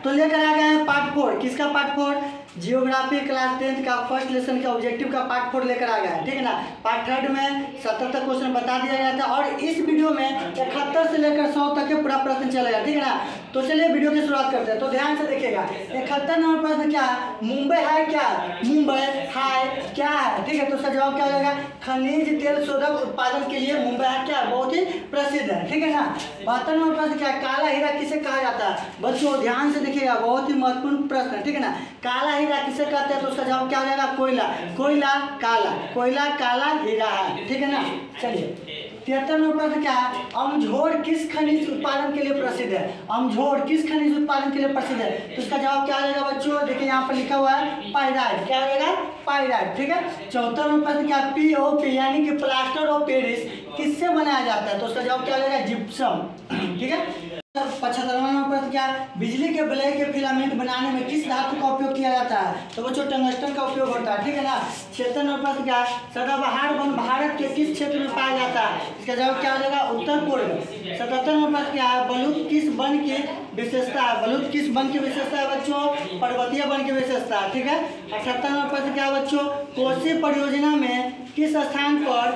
तो लेकर आ गए हैं पार्ट 4। किसका पार्ट 4? जियोग्राफी क्लास 10th का फर्स्ट लेसन का ऑब्जेक्टिव का पार्ट 4 लेकर आ गया है, ठीक है ना। पार्ट 3 में 77 क्वेश्चन बता दिया गया था और इस वीडियो में 71 से लेकर 100 तक के पूरा प्रश्न चलेगा, ठीक है ना। तो चलिए वीडियो की शुरुआत करते हैं। तो ध्यान से देखिएगा, 71 नंबर प्रश्न क्या है? मुंबई है क्या? मुंबई है क्या है, ठीक है। तो उसका जवाब क्या हो जाएगा? खनिज तेल शोधक उत्पादन के लिए मुंबई है क्या? बहुत ही प्रसिद्ध है, ठीक है ना। 72 नंबर प्रश्न क्या है? काला हीरा किसे कहा जाता है? बच्चों ध्यान से देखिएगा, बहुत ही महत्वपूर्ण प्रश्न है, ठीक है ना। काला हीरा किसे कहते हैं? तो उसका जवाब क्या हो जाएगा? कोयला। कोयला काला, कोयला काला हीरा है, ठीक है ना। चलिए 73 नंबर प्रश्न क्या है? अमझोर किस खनिज उत्पादन के लिए प्रसिद्ध है? अमझोर किस खनिज उत्पादन के लिए प्रसिद्ध है? तो इसका जवाब क्या हो जाएगा बच्चों? देखिए यहाँ पर लिखा हुआ है पाइराइट। क्या हो जाएगा? पाइराइट, ठीक है। 74 नंबर प्रश्न क्या है? पीओपी यानी कि प्लास्टर ऑफ पेरिस किससे बनाया जाता है? तो उसका जवाब क्या हो जाएगा? जिप्सम, ठीक है। 75 नंबर प्रश्न क्या है? बिजली के ब्लैक के फिलामेंट बनाने में किस धातु का उपयोग किया जाता है? तो बच्चों टंगस्टन का उपयोग होता है, ठीक है ना। 76 नंबर प्रश्न क्या है? सदाबहार वन भारत के किस क्षेत्र में पाया जाता है? इसका जवाब क्या हो जाएगा? उत्तर पूर्व। 77 नंबर प्रश्न क्या है? बलूत किस वन की विशेषता है? बलूत किस वन की विशेषता है बच्चों? पर्वतीय वन की विशेषता है, ठीक है। 78 नंबर प्रश्न क्या है बच्चों? कोसी परियोजना में किस स्थान पर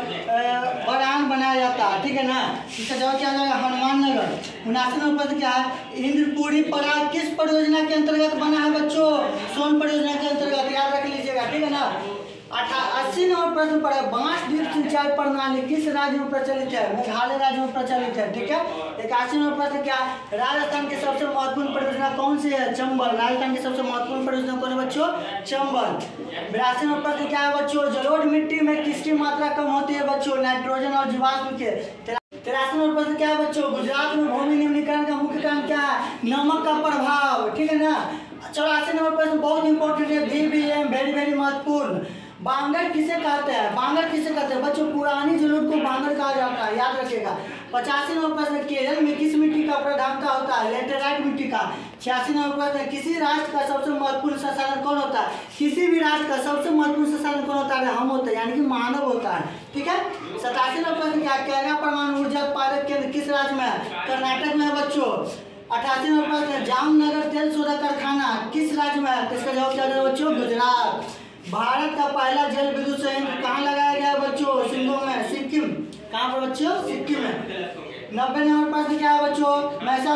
बागान बनाया जाता है, ठीक है ना। इसका जवाब क्या हो जाएगा? हनुमान नगर। 79 नंबर प्रश्न क्या है? इंद्रपुरी पराग किस परियोजना के अंतर्गत बना है बच्चों? सोन परियोजना के अंतर्गत, याद रख लीजिएगा, ठीक है ना। 80 नंबर प्रश्न पर है, बांस ड्रिप सिंचाई प्रणाली किस राज्य में प्रचलित है? मेघालय राज्य में प्रचलित है, ठीक है। 81 नंबर प्रश्न क्या है? राजस्थान की सबसे महत्वपूर्ण परियोजना कौन सी है? चंबल। राजस्थान की सबसे महत्वपूर्ण परियोजना कौन है बच्चों? चंबल। 82 नंबर प्रश्न क्या है बच्चों? जलोढ़ मिट्टी में किसकी मात्रा कम होती है बच्चों? नाइट्रोजन और जीवाश्म के। 83 नंबर प्रश्न क्या है बच्चों? गुजरात में भूमि निम्नीकरण का मुख्य कारण क्या है? नमक का प्रभाव, ठीक है ना। 84 नंबर प्रश्न बहुत इंपॉर्टेंट है, VVM वेरी वेरी महत्वपूर्ण। बांगर किसे कहते हैं? बांगर किसे कहते हैं बच्चों? पुरानी जलोढ़ को बांगर कहा जाता है, याद रखिएगा। 85 नंबर प्रश्न केरल में किस मिट्टी का प्रधानता होता है? लेटेराइट मिट्टी का। 86 नंबर प्रश्न किसी राष्ट्र का सबसे महत्वपूर्ण संसाधन कौन होता है? किसी भी राष्ट्र का सबसे महत्वपूर्ण संसाधन कौन होता है? हम होते हैं, यानी कि मानव होता है, ठीक है। 87 नंबर प्रश्न क्या? कैगा परमाणु ऊर्जा उत्पादक केंद्र किस राज्य में है? कर्नाटक में है बच्चों। 88 नंबर प्रश्न जामनगर तेल शोधक कारखाना किस राज्य में है? तो इसका जवाब क्या है बच्चों? गुजरात। भारत का पहला जल विद्युत संयंत्र कहाँ लगाया गया है बच्चों? सिंगोम में, सिक्किम। कहाँ पर बच्चों? सिक्किम में। 90 नंबर प्रश्न क्या है बच्चों? भैंसा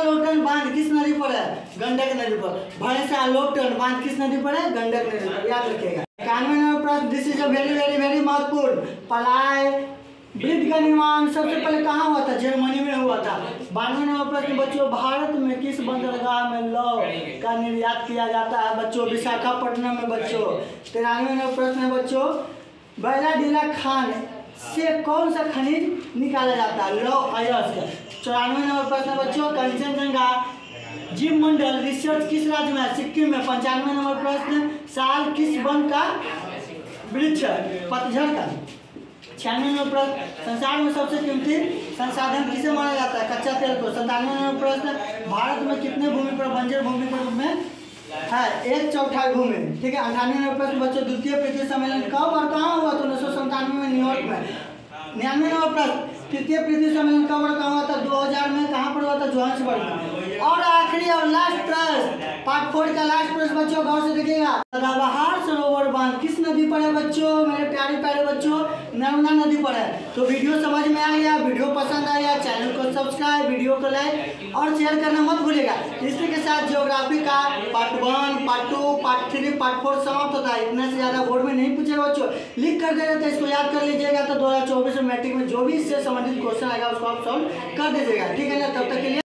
लोटन बांध किस नदी पर है? गंडक नदी पर। भैंसा लोटन बांध किस नदी पर है? गंडक नदी पर, याद रखिएगा। 91 नंबर प्रश्न, this is a very very very महत्वपूर्ण। पलाय ब्रिज का निर्माण सबसे पहले कहाँ हुआ था? जर्मनी में हुआ था। 92 नंबर प्रश्न बच्चों, भारत में किस बंदरगाह में लौह का निर्यात किया जाता है बच्चों? विशाखापट्टनम में बच्चों। 93 नंबर प्रश्न है बच्चों, बैलाडीला खान से कौन सा खनिज निकाला जाता है? लौह अयस्क। 94 नंबर प्रश्न बच्चों, कंचनजंगा जीव मंडल रिसर्च किस राज्य में है? सिक्किम में। 95 नंबर प्रश्न, साल किस वन का वृक्ष? पतझड़ का। 96 नंबर प्रश्न, संसार में सबसे कीमती संसाधन किसे माना जाता है? कच्चा तेल को। 97 नंबर प्रश्न, भारत में कितने भूमि पर बंजर भूमि के रूप में है? 1/4 भूमि, ठीक है। 98 नंबर प्रश्न बच्चों, द्वितीय पृथ्वी सम्मेलन कब और कहाँ हुआ? तो 1997 में न्यूयॉर्क में। 99 नंबर प्रश्न, तृतीय पृथ्वी सम्मेलन कब और कहाँ हुआ था? 2000 में। कहाँ पर हुआ था? जोहान्सबर्ग में। और आखिरी और लास्ट प्रश्न, पार्ट 4 का लास्ट प्रश्न बच्चों, गौर से देखिएगा। सदाबहार सरोवर बांध किस नदी पर है बच्चों? मेरे प्यारे प्यारे बच्चों, नर्मदा नदी पर है। तो वीडियो समझ में आ गया? वीडियो पसंद आया? चैनल को सब्सक्राइब, वीडियो को लाइक और शेयर करना मत भूलिएगा। इसी के साथ ज्योग्राफी का पार्ट 1, पार्ट 2, पार्ट 3, पार्ट 4 समाप्त होता है। इतना से ज़्यादा बोर्ड में नहीं पूछेगा बच्चों, लिख कर दे रहे थे, इसको याद कर लीजिएगा। तो 2024 में मैट्रिक में जो भी इससे संबंधित क्वेश्चन आएगा उसको आप सॉल्व कर दीजिएगा, ठीक है ना। तब तक के लिए